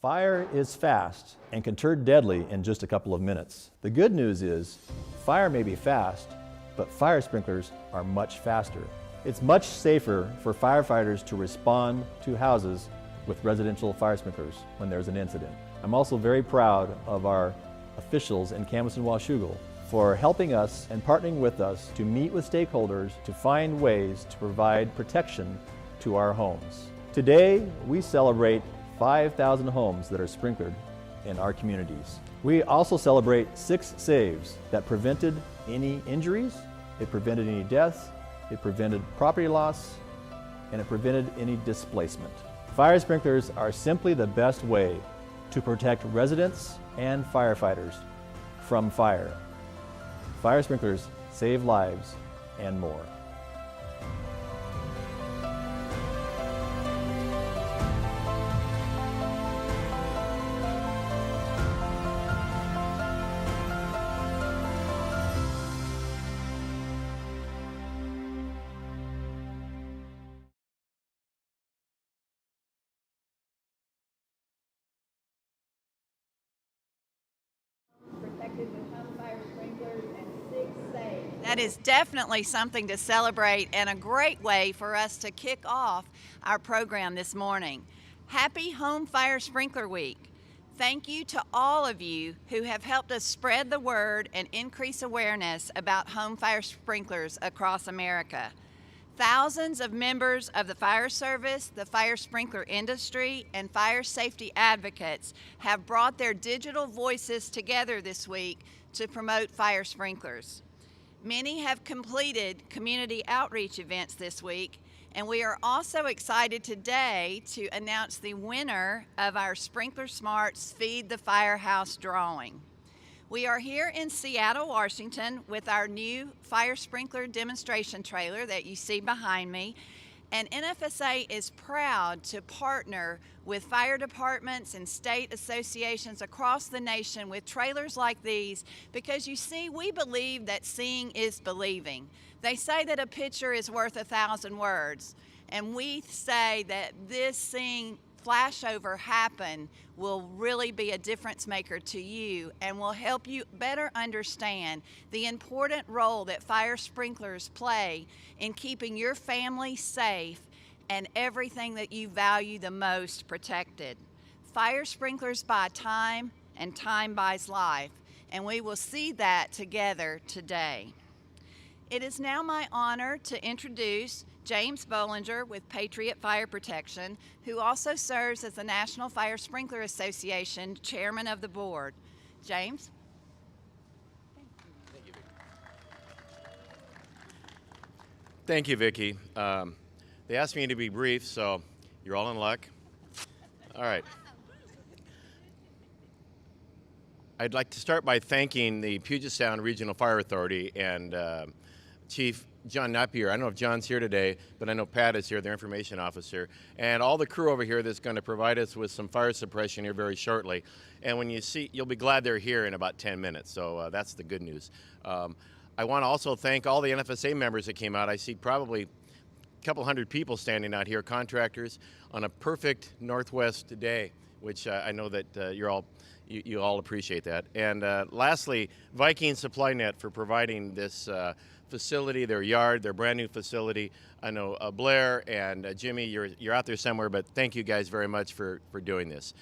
Fire is fast and can turn deadly in just a couple of minutes. The good news is, fire may be fast, but fire sprinklers are much faster. It's much safer for firefighters to respond to houses with residential fire sprinklers when there's an incident. I'm also very proud of our officials in Camas and Washougal for helping us and partnering with us to meet with stakeholders to find ways to provide protection to our homes. Today, we celebrate 5,000 homes that are sprinklered in our communities. We also celebrate 6 saves that prevented any injuries, it prevented any deaths, it prevented property loss, and it prevented any displacement. Fire sprinklers are simply the best way to protect residents and firefighters from fire. Fire sprinklers save lives and more. Protected with home fire sprinklers and 6 saves. That is definitely something to celebrate and a great way for us to kick off our program this morning. Happy Home Fire Sprinkler Week. Thank you to all of you who have helped us spread the word and increase awareness about home fire sprinklers across America. Thousands of members of the fire service, the fire sprinkler industry, and fire safety advocates have brought their digital voices together this week to promote fire sprinklers. Many have completed community outreach events this week, and we are also excited today to announce the winner of our SprinklerSmarts Feed the Firehouse drawing. We are here in Seattle, Washington with our new fire sprinkler demonstration trailer that you see behind me. And NFSA is proud to partner with fire departments and state associations across the nation with trailers like these because you see, we believe that seeing is believing. They say that a picture is worth 1,000 words, and we say that this seeing flashover happen will really be a difference maker to you and will help you better understand the important role that fire sprinklers play in keeping your family safe and everything that you value the most protected. Fire sprinklers buy time and time buys life, and we will see that together today. It is now my honor to introduce James Bollinger with Patriot Fire Protection, who also serves as the National Fire Sprinkler Association Chairman of the Board. James? Thank you, Vicki. They asked me to be brief, so you're all in luck. All right. I'd like to start by thanking the Puget Sound Regional Fire Authority and Chief John Napier. I don't know if John's here today, but I know Pat is here, their information officer, and all the crew over here that's going to provide us with some fire suppression here very shortly. And when you see, you'll be glad they're here in about 10 minutes, so that's the good news. I want to also thank all the NFSA members that came out. I see probably a couple hundred people standing out here, contractors, on a perfect Northwest day, which I know that you all appreciate that. And lastly, Viking Supply Net for providing this facility, their yard, their brand new facility. I know Blair and Jimmy, you're out there somewhere, but thank you guys very much for doing this.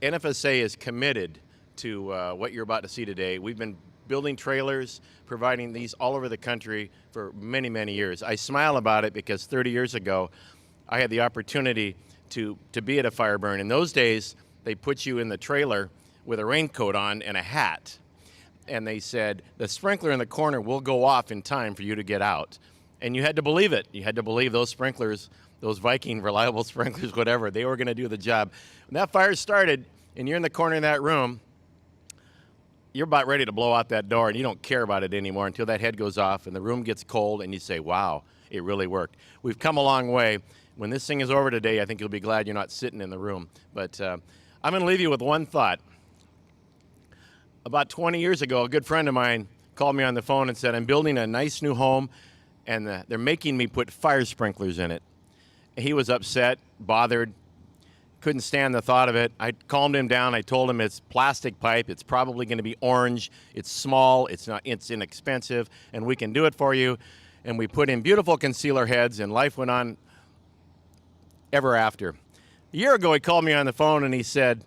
NFSA is committed to what you're about to see today. We've been building trailers, providing these all over the country for many, many years. I smile about it because 30 years ago, I had the opportunity to be at a fire burn. In those days, they put you in the trailer with a raincoat on and a hat. And they said, the sprinkler in the corner will go off in time for you to get out. And you had to believe it. You had to believe those sprinklers, those Viking reliable sprinklers, whatever, they were going to do the job. When that fire started and you're in the corner of that room, you're about ready to blow out that door and you don't care about it anymore until that head goes off and the room gets cold and you say, wow, it really worked. We've come a long way. When this thing is over today, I think you'll be glad you're not sitting in the room. But I'm going to leave you with one thought. About 20 years ago, a good friend of mine called me on the phone and said, I'm building a nice new home, and they're making me put fire sprinklers in it. And he was upset, bothered, couldn't stand the thought of it. I calmed him down. I told him it's plastic pipe. It's probably going to be orange. It's small. It's inexpensive, and we can do it for you. And we put in beautiful concealer heads, and life went on ever after. A year ago, he called me on the phone, and he said,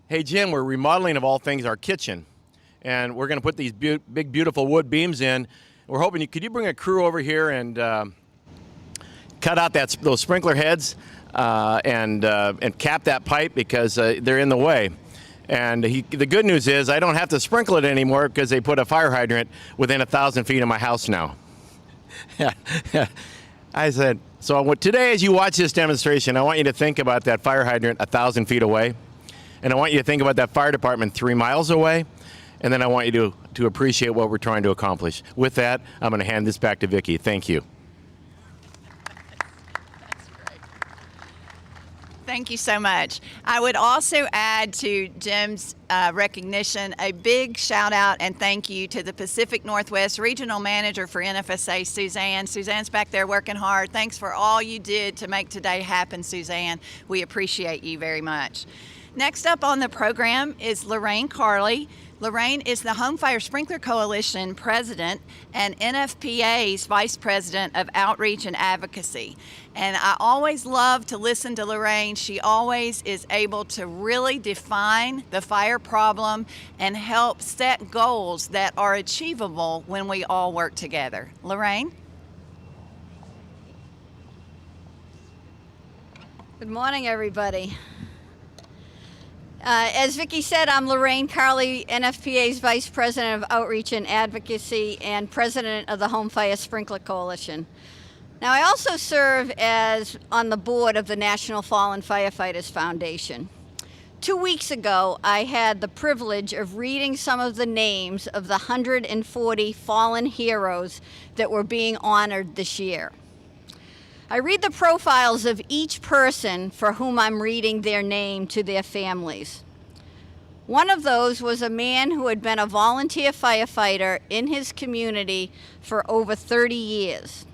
"Hey, Jim, we're remodeling, of all things, our kitchen. And we're going to put these big, beautiful wood beams in. We're hoping could you bring a crew over here and cut out those sprinkler heads and cap that pipe because they're in the way." And the good news is I don't have to sprinkle it anymore because they put a fire hydrant within 1,000 feet of my house now. I said, so today as you watch this demonstration, I want you to think about that fire hydrant 1,000 feet away. And I want you to think about that fire department 3 miles away. And then I want you to appreciate what we're trying to accomplish. With that, I'm going to hand this back to Vicki. Thank you. That's great. Thank you so much. I would also add to Jim's recognition a big shout out and thank you to the Pacific Northwest Regional Manager for NFSA, Suzanne. Suzanne's back there working hard. Thanks for all you did to make today happen, Suzanne. We appreciate you very much. Next up on the program is Lorraine Carley. Lorraine is the Home Fire Sprinkler Coalition President and NFPA's Vice President of Outreach and Advocacy. And I always love to listen to Lorraine. She always is able to really define the fire problem and help set goals that are achievable when we all work together. Lorraine? Good morning, everybody. As Vicki said, I'm Lorraine Carley, NFPA's Vice President of Outreach and Advocacy and President of the Home Fire Sprinkler Coalition. Now, I also serve as on the board of the National Fallen Firefighters Foundation. 2 weeks ago, I had the privilege of reading some of the names of the 140 fallen heroes that were being honored this year. I read the profiles of each person for whom I'm reading their name to their families. One of those was a man who had been a volunteer firefighter in his community for over 30 years.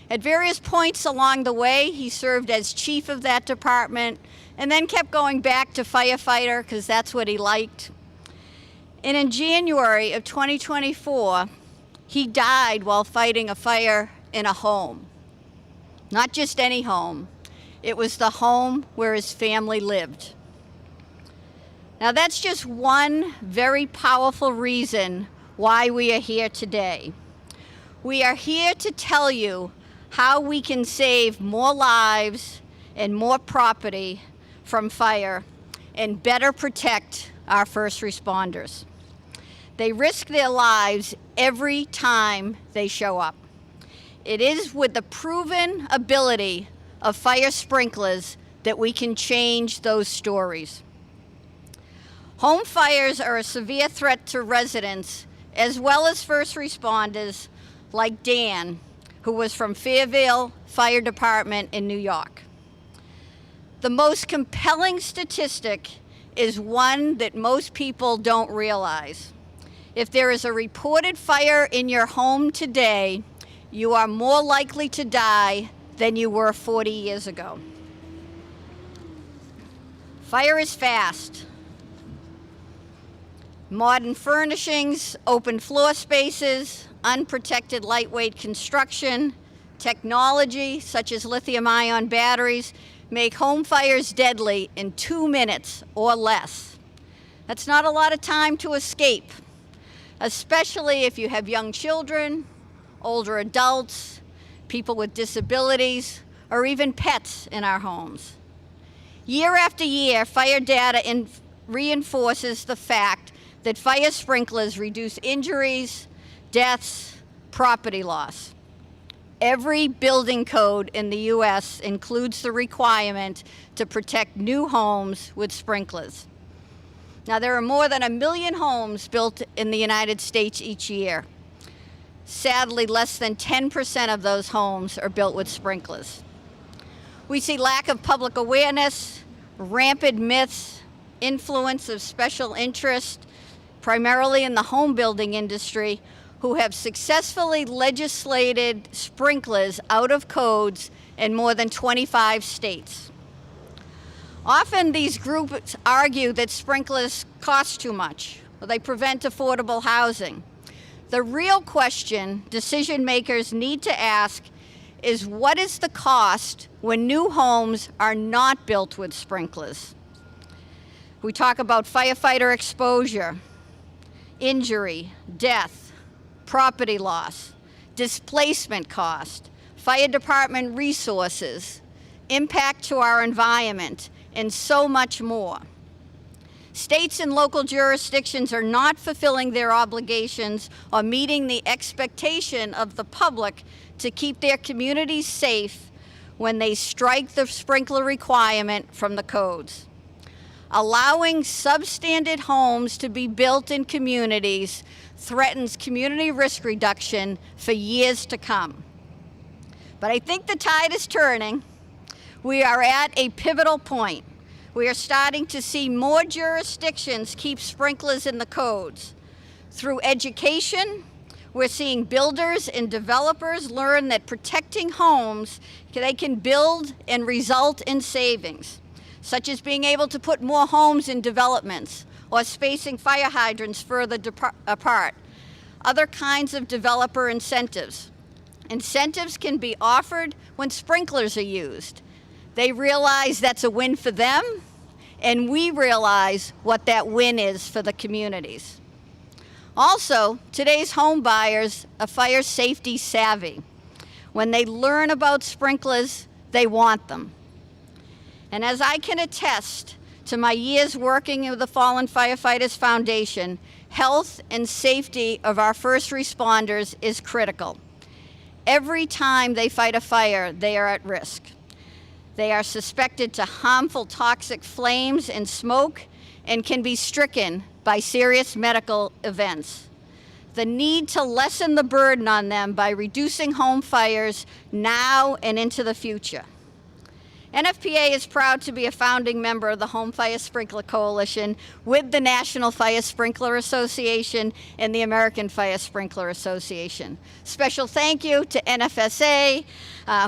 At various points along the way, he served as chief of that department and then kept going back to firefighter because that's what he liked. And in January of 2024, he died while fighting a fire in a home. Not just any home. It was the home where his family lived. Now that's just one very powerful reason why we are here today. We are here to tell you how we can save more lives and more property from fire and better protect our first responders. They risk their lives every time they show up. It is with the proven ability of fire sprinklers that we can change those stories. Home fires are a severe threat to residents as well as first responders like Dan, who was from Fairvale Fire Department in New York. The most compelling statistic is one that most people don't realize. If there is a reported fire in your home today, you are more likely to die than you were 40 years ago. Fire is fast. Modern furnishings, open floor spaces, unprotected lightweight construction, technology such as lithium-ion batteries make home fires deadly in 2 minutes or less. That's not a lot of time to escape, especially if you have young children, older adults, people with disabilities, or even pets in our homes. Year after year, fire data reinforces the fact that fire sprinklers reduce injuries, deaths, property loss. Every building code in the U.S. includes the requirement to protect new homes with sprinklers. Now, there are more than 1 million homes built in the United States each year. Sadly, less than 10% of those homes are built with sprinklers. We see lack of public awareness, rampant myths, influence of special interest, primarily in the home building industry, who have successfully legislated sprinklers out of codes in more than 25 states. Often these groups argue that sprinklers cost too much, or they prevent affordable housing. The real question decision makers need to ask is, what is the cost when new homes are not built with sprinklers? We talk about firefighter exposure, injury, death, property loss, displacement cost, fire department resources, impact to our environment, and so much more. States and local jurisdictions are not fulfilling their obligations or meeting the expectation of the public to keep their communities safe when they strike the sprinkler requirement from the codes. Allowing substandard homes to be built in communities threatens community risk reduction for years to come. But I think the tide is turning. We are at a pivotal point. We are starting to see more jurisdictions keep sprinklers in the codes. Through education, we're seeing builders and developers learn that protecting homes, they can build and result in savings, such as being able to put more homes in developments or spacing fire hydrants further apart. Other kinds of developer incentives. Incentives can be offered when sprinklers are used. They realize that's a win for them, and we realize what that win is for the communities. Also, today's home buyers are fire safety savvy. When they learn about sprinklers, they want them. And as I can attest to my years working with the Fallen Firefighters Foundation, health and safety of our first responders is critical. Every time they fight a fire, they are at risk. They are suspected to harmful toxic flames and smoke and can be stricken by serious medical events. The need to lessen the burden on them by reducing home fires now and into the future. NFPA is proud to be a founding member of the Home Fire Sprinkler Coalition with the National Fire Sprinkler Association and the American Fire Sprinkler Association. Special thank you to NFSA,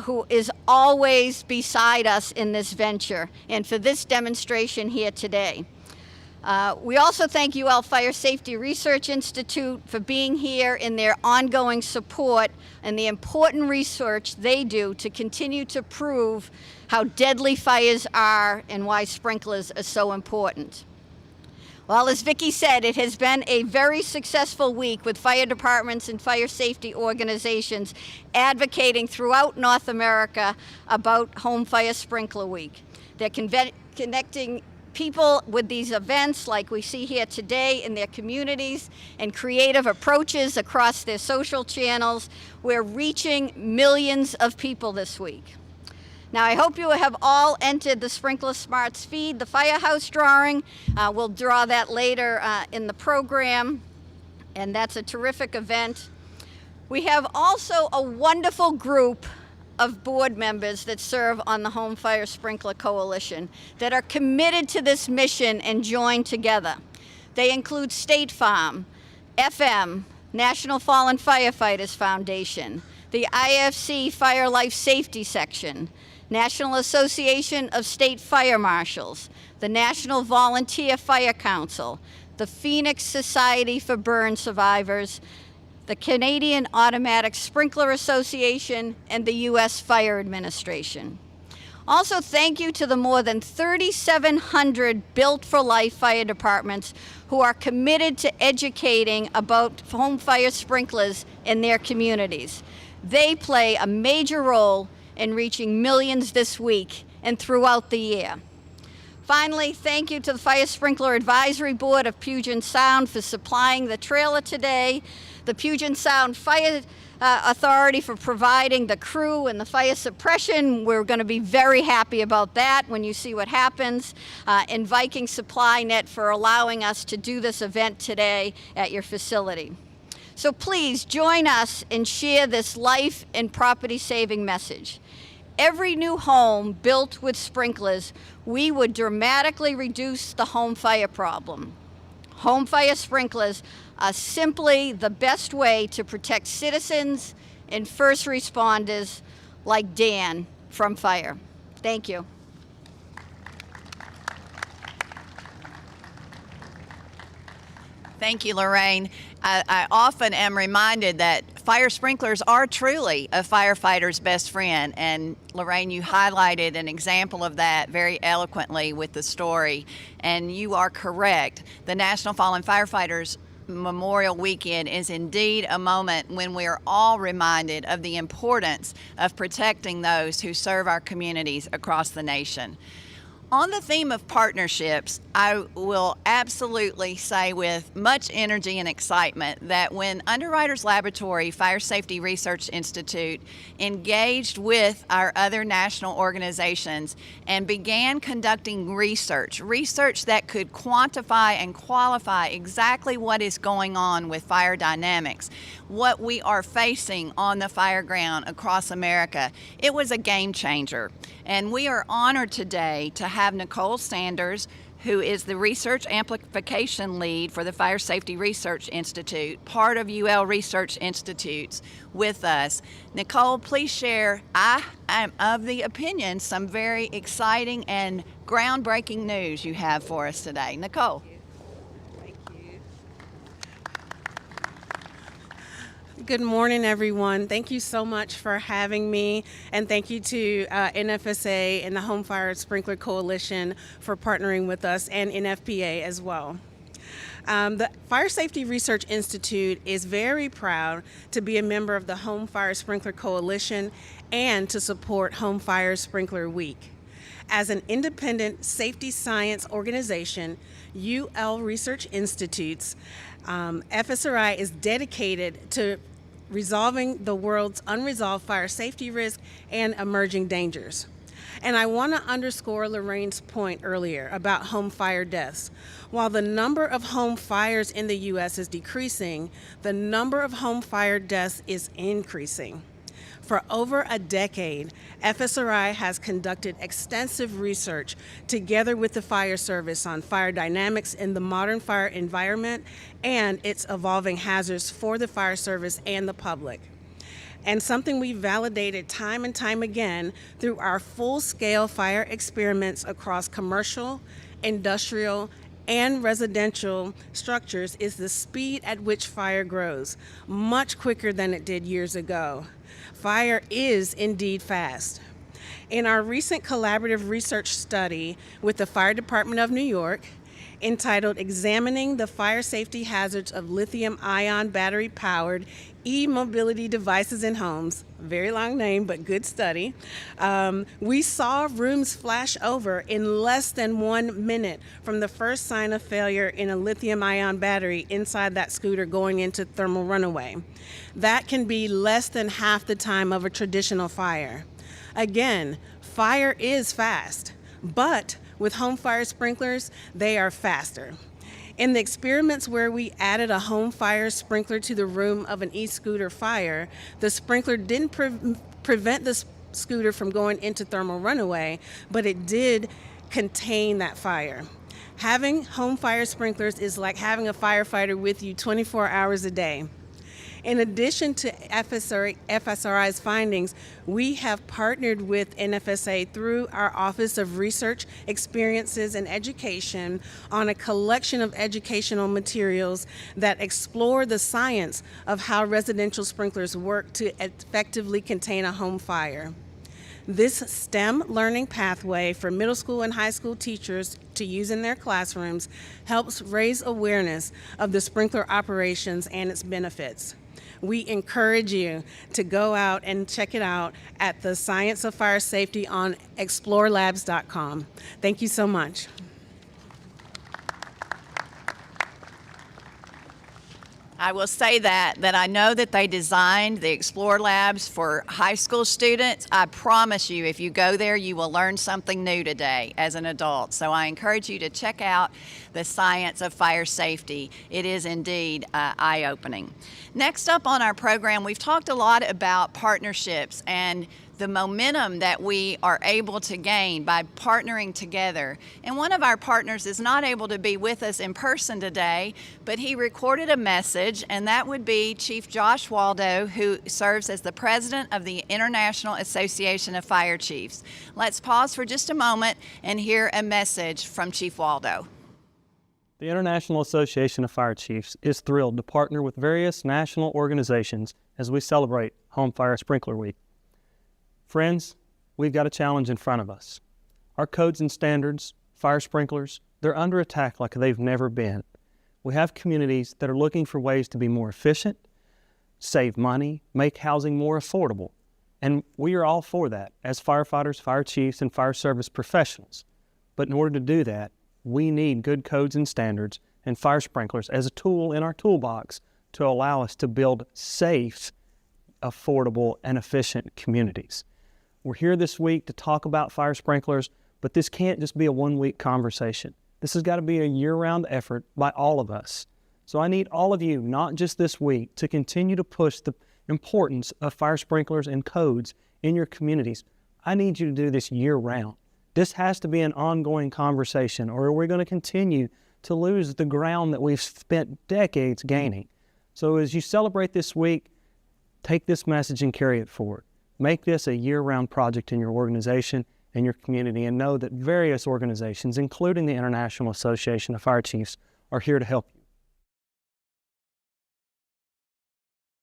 who is always beside us in this venture, and for this demonstration here today. We also thank UL Fire Safety Research Institute for being here in their ongoing support and the important research they do to continue to prove how deadly fires are and why sprinklers are so important. Well, as Vicki said, it has been a very successful week with fire departments and fire safety organizations advocating throughout North America about Home Fire Sprinkler Week. They're connecting people with these events like we see here today in their communities and creative approaches across their social channels. We're reaching millions of people this week. Now, I hope you have all entered the SprinklerSmarts feed, the firehouse drawing. We'll draw that later in the program, and that's a terrific event. We have also a wonderful group of board members that serve on the Home Fire Sprinkler Coalition that are committed to this mission and join together. They include State Farm, FM, National Fallen Firefighters Foundation, the IFC Fire Life Safety Section, National Association of State Fire Marshals, the National Volunteer Fire Council, the Phoenix Society for Burn Survivors, the Canadian Automatic Sprinkler Association, and the U.S. Fire Administration. Also, thank you to the more than 3,700 Built for Life fire departments who are committed to educating about home fire sprinklers in their communities. They play a major role in reaching millions this week and throughout the year. Finally, thank you to the Fire Sprinkler Advisory Board of Puget Sound for supplying the trailer today, the Puget Sound Fire Authority for providing the crew and the fire suppression. We're going to be very happy about that when you see what happens, and Viking Supply Net for allowing us to do this event today at your facility. So please join us and share this life and property saving message. Every new home built with sprinklers, we would dramatically reduce the home fire problem. Home fire sprinklers are simply the best way to protect citizens and first responders like Dan from fire. Thank you. Thank you, Lorraine. I often am reminded that fire sprinklers are truly a firefighter's best friend. And Lorraine, you highlighted an example of that very eloquently with the story. And you are correct. The National Fallen Firefighters Memorial Weekend is indeed a moment when we are all reminded of the importance of protecting those who serve our communities across the nation. On the theme of partnerships, I will absolutely say with much energy and excitement that when Underwriters Laboratory Fire Safety Research Institute engaged with our other national organizations and began conducting research that could quantify and qualify exactly what is going on with fire dynamics, what we are facing on the fire ground across America, it was a game changer. And we are honored today to have Nicole Sanders, who is the Research Amplification Lead for the Fire Safety Research Institute, part of UL Research Institutes, with us. Nicole, please share, I am of the opinion, some very exciting and groundbreaking news you have for us today. Nicole. Good morning, everyone. Thank you so much for having me, and thank you to NFSA and the Home Fire Sprinkler Coalition for partnering with us, and NFPA as well. The Fire Safety Research Institute is very proud to be a member of the Home Fire Sprinkler Coalition and to support Home Fire Sprinkler Week. As an independent safety science organization, UL Research Institutes, FSRI is dedicated to resolving the world's unresolved fire safety risk and emerging dangers. And I want to underscore Lorraine's point earlier about home fire deaths. While the number of home fires in the U.S. is decreasing, the number of home fire deaths is increasing. For over a decade, FSRI has conducted extensive research together with the fire service on fire dynamics in the modern fire environment and its evolving hazards for the fire service and the public. And something we validated time and time again through our full-scale fire experiments across commercial, industrial, and residential structures is the speed at which fire grows, much quicker than it did years ago. Fire is indeed fast. In our recent collaborative research study with the Fire Department of New York, entitled Examining the Fire Safety Hazards of Lithium-Ion Battery-Powered E-Mobility Devices in Homes, very long name, but good study, we saw rooms flash over in less than 1 minute from the first sign of failure in a lithium-ion battery inside that scooter going into thermal runaway. That can be less than half the time of a traditional fire. Again, fire is fast, but with home fire sprinklers, they are faster. In the experiments where we added a home fire sprinkler to the room of an e-scooter fire, the sprinkler didn't prevent the scooter from going into thermal runaway, but it did contain that fire. Having home fire sprinklers is like having a firefighter with you 24 hours a day. In addition to FSRI's findings, we have partnered with NFSA through our Office of Research, Experiences, and Education on a collection of educational materials that explore the science of how residential sprinklers work to effectively contain a home fire. This STEM learning pathway for middle school and high school teachers to use in their classrooms helps raise awareness of the sprinkler operations and its benefits. We encourage you to go out and check it out at the Science of Fire Safety on explorelabs.com. Thank you so much. I will say that I know that they designed the Explore Labs for high school students. I promise you, if you go there, you will learn something new today as an adult. So I encourage you to check out the Science of Fire Safety. It is indeed eye-opening. Next up on our program, we've talked a lot about partnerships and the momentum that we are able to gain by partnering together. And one of our partners is not able to be with us in person today, but he recorded a message, and that would be Chief Josh Waldo, who serves as the president of the International Association of Fire Chiefs. Let's pause for just a moment and hear a message from Chief Waldo. The International Association of Fire Chiefs is thrilled to partner with various national organizations as we celebrate Home Fire Sprinkler Week. Friends, we've got a challenge in front of us. Our codes and standards, fire sprinklers, they're under attack like they've never been. We have communities that are looking for ways to be more efficient, save money, make housing more affordable. And we are all for that as firefighters, fire chiefs, and fire service professionals. But in order to do that, we need good codes and standards and fire sprinklers as a tool in our toolbox to allow us to build safe, affordable, and efficient communities. We're here this week to talk about fire sprinklers, but this can't just be a one-week conversation. This has got to be a year-round effort by all of us. So I need all of you, not just this week, to continue to push the importance of fire sprinklers and codes in your communities. I need you to do this year-round. This has to be an ongoing conversation, or we're going to continue to lose the ground that we've spent decades gaining. So as you celebrate this week, take this message and carry it forward. Make this a year-round project in your organization and your community, and know that various organizations, including the International Association of Fire Chiefs, are here to help you.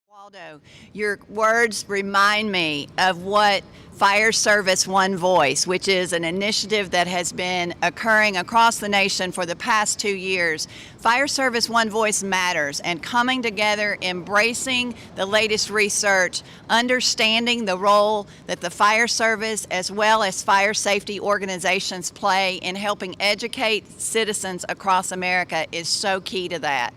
Waldo, your words remind me of what Fire Service One Voice, which is an initiative that has been occurring across the nation for the past 2 years. Fire Service One Voice matters, and coming together, embracing the latest research, understanding the role that the fire service as well as fire safety organizations play in helping educate citizens across America is so key to that.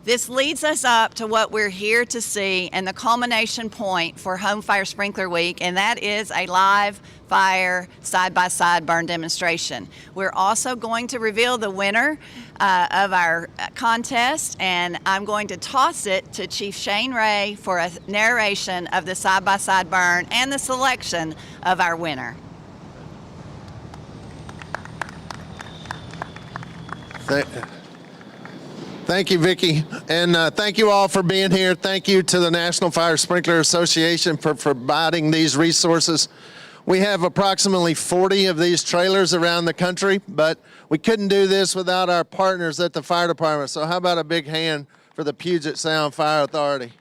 This leads us up to what we're here to see and the culmination point for Home Fire Sprinkler Week, and that is a live fire side-by-side burn demonstration. We're also going to reveal the winner of our contest, and I'm going to toss it to Chief Shane Ray for a narration of the side-by-side burn and the selection of our winner. Thank you, Vicki, and thank you all for being here. Thank you to the National Fire Sprinkler Association for providing these resources. We have approximately 40 of these trailers around the country, but we couldn't do this without our partners at the fire department. So how about a big hand for the Puget Sound Fire Authority?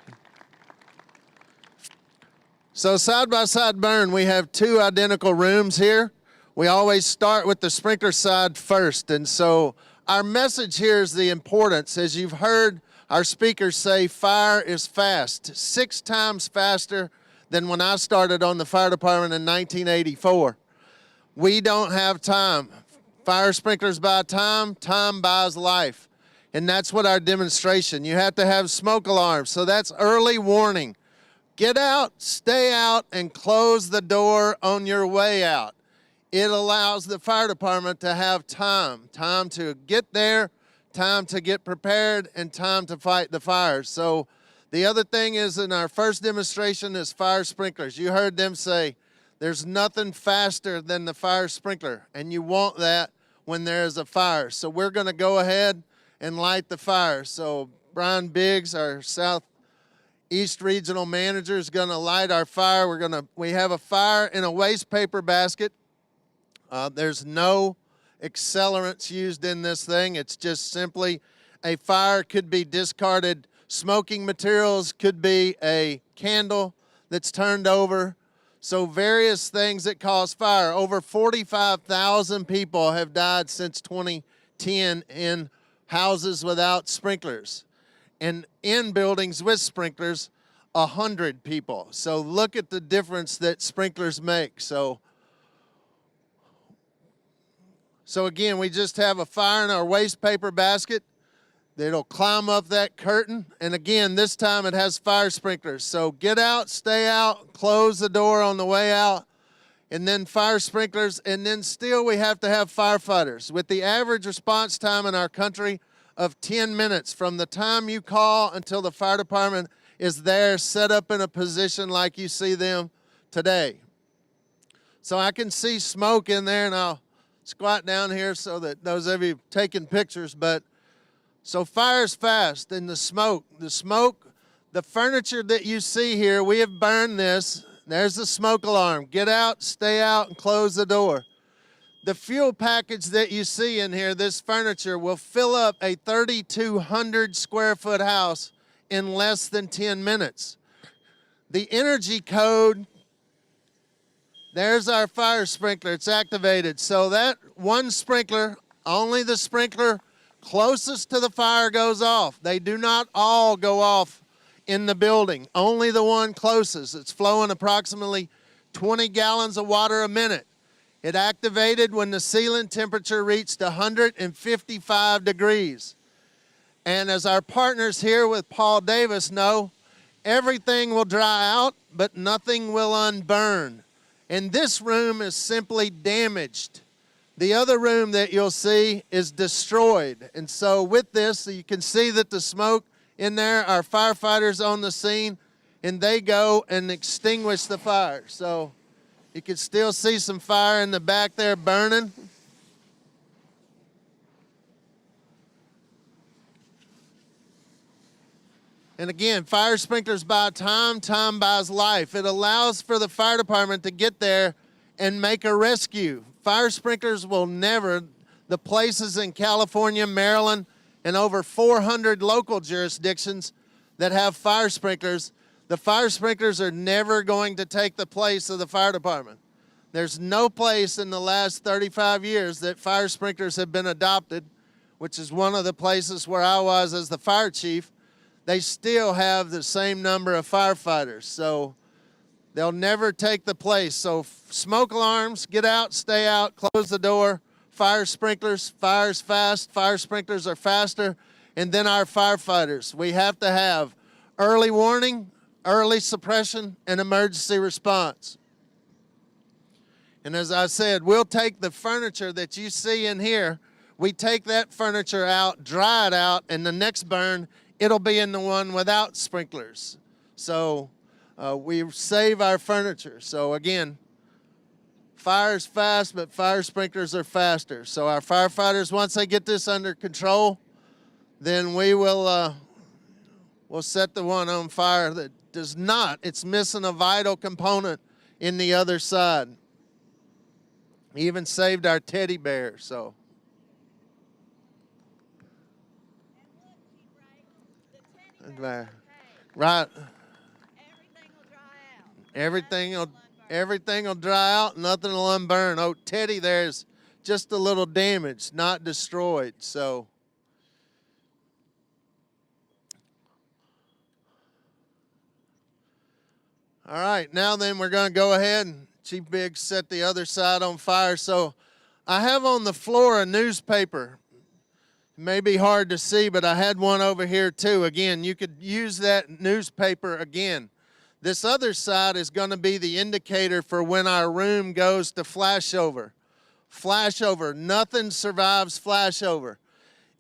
So side-by-side burn, we have 2 identical rooms here. We always start with the sprinkler side first, and so our message here is the importance. As you've heard our speakers say, fire is fast, 6 times faster than when I started on the fire department in 1984. We don't have time. Fire sprinklers buy time, time buys life. And that's what our demonstration, you have to have smoke alarms. So that's early warning. Get out, stay out, and close the door on your way out. It allows the fire department to have time to get there, time to get prepared, and time to fight the fires. So the other thing is, in our first demonstration is fire sprinklers. You heard them say, there's nothing faster than the fire sprinkler, and you want that when there's a fire. So we're gonna go ahead and light the fire. So Brian Biggs, our Southeast Regional Manager, is gonna light our fire. We have a fire in a waste paper basket. There's no accelerants used in this thing. It's just simply a fire. Could be discarded smoking materials, could be a candle that's turned over. So various things that cause fire. Over 45,000 people have died since 2010 in houses without sprinklers. And in buildings with sprinklers, 100 people. So look at the difference that sprinklers make. So again, we just have a fire in our waste paper basket. It'll climb up that curtain. And again, this time it has fire sprinklers. So get out, stay out, close the door on the way out, and then fire sprinklers. And then still we have to have firefighters. With the average response time in our country of 10 minutes from the time you call until the fire department is there set up in a position like you see them today. So I can see smoke in there, and I'll squat down here so that those of you taking pictures, but so fire's fast. And the smoke, the furniture that you see here, we have burned this. There's the smoke alarm. Get out, stay out, and close the door. The fuel package that you see in here, this furniture, will fill up a 3,200 square foot house in less than 10 minutes. The energy code, there's our fire sprinkler. It's activated. So that one sprinkler, only the sprinkler closest to the fire goes off. They do not all go off in the building. Only the one closest. It's flowing approximately 20 gallons of water a minute. It activated when the ceiling temperature reached 155 degrees. And as our partners here with Paul Davis know, everything will dry out, but nothing will unburn. And this room is simply damaged. The other room that you'll see is destroyed. And so with this, you can see that the smoke in there, our firefighters on the scene, and they go and extinguish the fire. So you can still see some fire in the back there burning. And again, fire sprinklers buy time, time buys life. It allows for the fire department to get there and make a rescue. Fire sprinklers will never, the places in California, Maryland, and over 400 local jurisdictions that have fire sprinklers, the fire sprinklers are never going to take the place of the fire department. There's no place in the last 35 years that fire sprinklers have been adopted, which is one of the places where I was as the fire chief. They still have the same number of firefighters, so they'll never take the place. So smoke alarms, get out, stay out, close the door. Fire sprinklers, fire's fast, fire sprinklers are faster. And then our firefighters. We have to have early warning, early suppression, and emergency response. And as I said, we'll take the furniture that you see in here, we take that furniture out, dry it out, and the next burn, it'll be in the one without sprinklers. So we save our furniture. So again, fire's fast, but fire sprinklers are faster. So our firefighters, once they get this under control, then we will we'll set the one on fire that does not. It's missing a vital component in the other side. Even saved our teddy bear, so. Right. Everything will dry out, nothing will unburn. Oh, Teddy there's just a little damage, not destroyed, so. All right, now then we're going to go ahead and Chief Biggs set the other side on fire. So I have on the floor a newspaper. It may be hard to see, but I had one over here too. Again, you could use that newspaper again. This other side is going to be the indicator for when our room goes to flashover. Flashover, nothing survives flashover.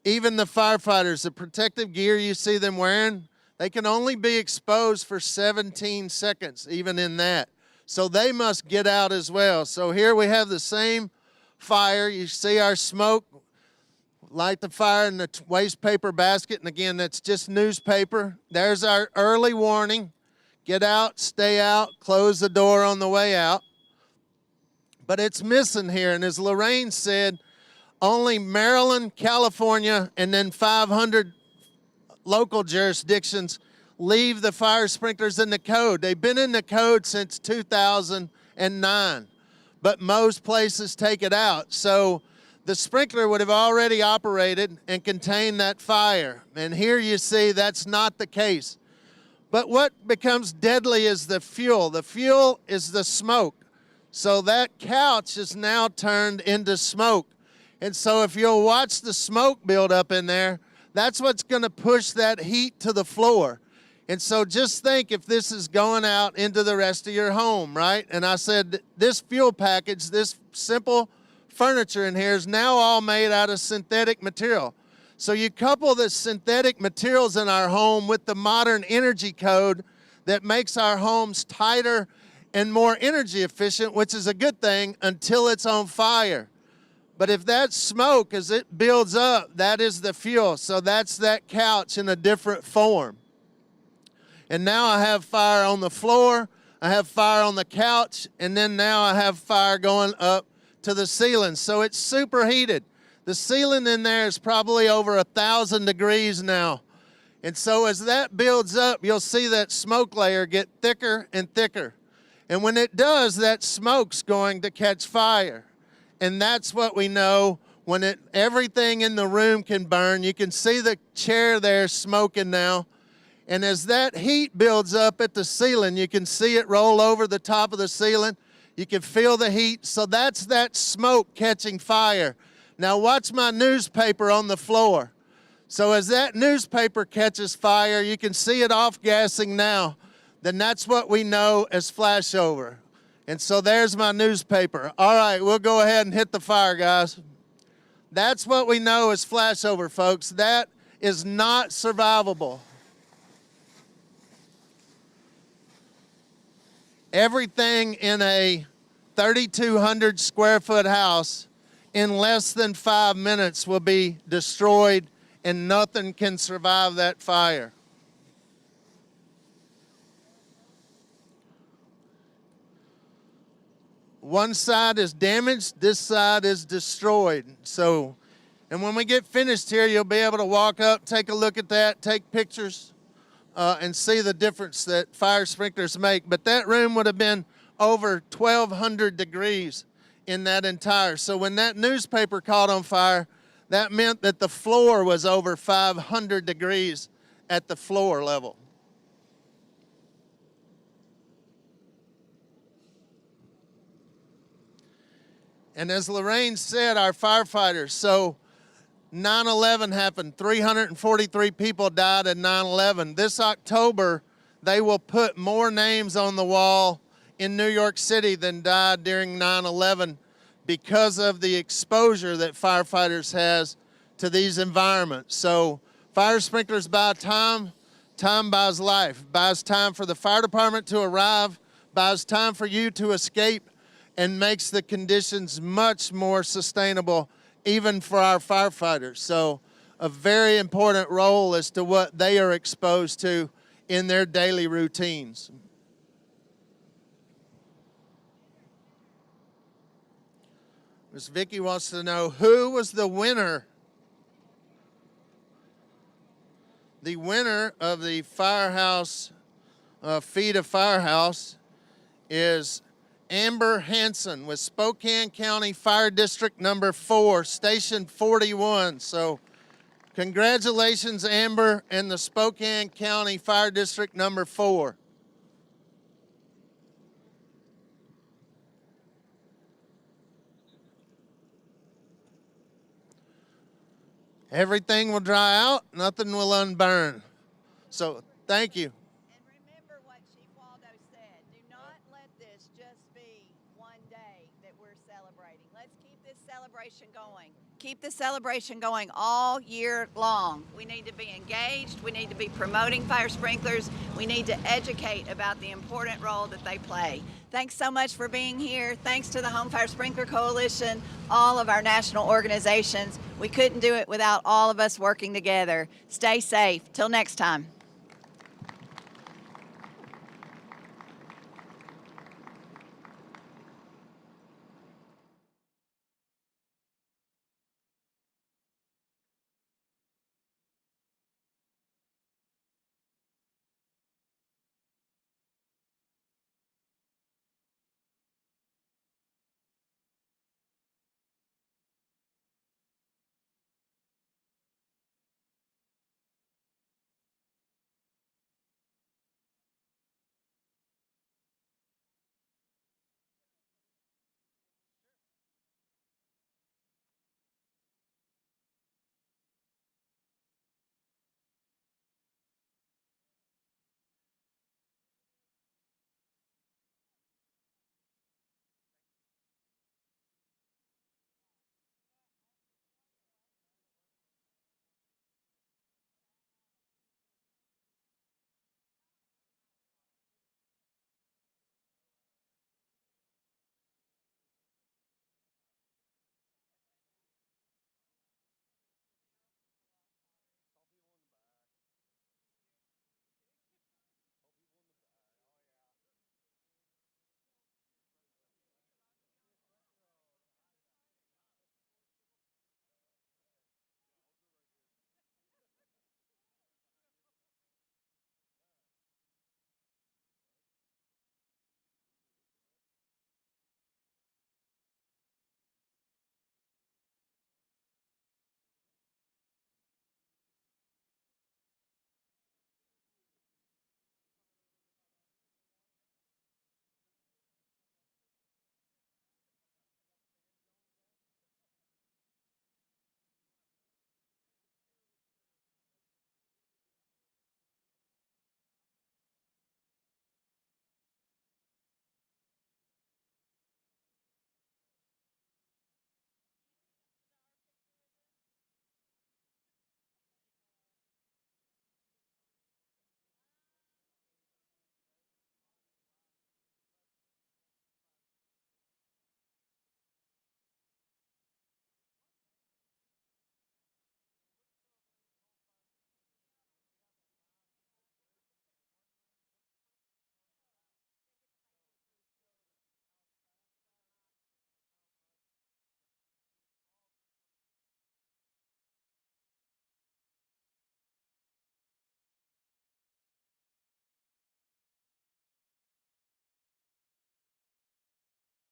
Even the firefighters, the protective gear you see them wearing, they can only be exposed for 17 seconds, even in that. So they must get out as well. So here we have the same fire. You see our smoke. Light the fire in the waste paper basket. And again, that's just newspaper. There's our early warning. Get out, stay out, close the door on the way out. But it's missing here. And as Lorraine said, only Maryland, California, and then 500 local jurisdictions leave the fire sprinklers in the code. They've been in the code since 2009, but most places take it out. So the sprinkler would have already operated and contained that fire. And here you see that's not the case. But what becomes deadly is the fuel. The fuel is the smoke. So that couch is now turned into smoke. And so if you'll watch the smoke build up in there, that's what's going to push that heat to the floor. And so just think if this is going out into the rest of your home, right? And I said this fuel package, this simple furniture in here is now all made out of synthetic material. So you couple the synthetic materials in our home with the modern energy code that makes our homes tighter and more energy efficient, which is a good thing until it's on fire. But if that smoke, as it builds up, that is the fuel. So that's that couch in a different form. And now I have fire on the floor, I have fire on the couch, and then now I have fire going up to the ceiling, so it's superheated. The ceiling in there is probably over 1,000 degrees now. And so as that builds up, you'll see that smoke layer get thicker and thicker. And when it does, that smoke's going to catch fire. And that's what we know when everything in the room can burn. You can see the chair there smoking now. And as that heat builds up at the ceiling, you can see it roll over the top of the ceiling. You can feel the heat. So that's that smoke catching fire. Now watch my newspaper on the floor. So as that newspaper catches fire, you can see it off-gassing now. Then that's what we know as flashover. And so there's my newspaper. All right, we'll go ahead and hit the fire, guys. That's what we know as flashover, folks. That is not survivable. Everything in a 3,200 square foot house in less than 5 minutes will be destroyed, and nothing can survive that fire. One side is damaged, this side is destroyed. So, and when we get finished here, you'll be able to walk up, take a look at that, take pictures, and see the difference that fire sprinklers make. But that room would have been over 1,200 degrees in that entire. So when that newspaper caught on fire, that meant that the floor was over 500 degrees at the floor level. And as Lorraine said, our firefighters, so 9/11 happened. 343 people died in 9/11. This October, they will put more names on the wall in New York City than died during 9/11 because of the exposure that firefighters has to these environments. So fire sprinklers buy time. Time buys life. Buys time for the fire department to arrive, buys time for you to escape, and makes the conditions much more sustainable even for our firefighters. So a very important role as to what they are exposed to in their daily routines. Ms. Vicki wants to know, who was the winner? The winner of the Firehouse, Feed a Firehouse is Amber Hanson with Spokane County Fire District number 4, Station 41. So congratulations, Amber, and the Spokane County Fire District number 4. Everything will dry out, nothing will unburn. So thank you. And remember what Chief Waldo said. Do not let this just be one day that we're celebrating. Let's keep this celebration going. Keep the celebration going all year long. We need to be engaged. We need to be promoting fire sprinklers. We need to educate about the important role that they play. Thanks so much for being here. Thanks to the Home Fire Sprinkler Coalition, all of our national organizations. We couldn't do it without all of us working together. Stay safe. Till next time.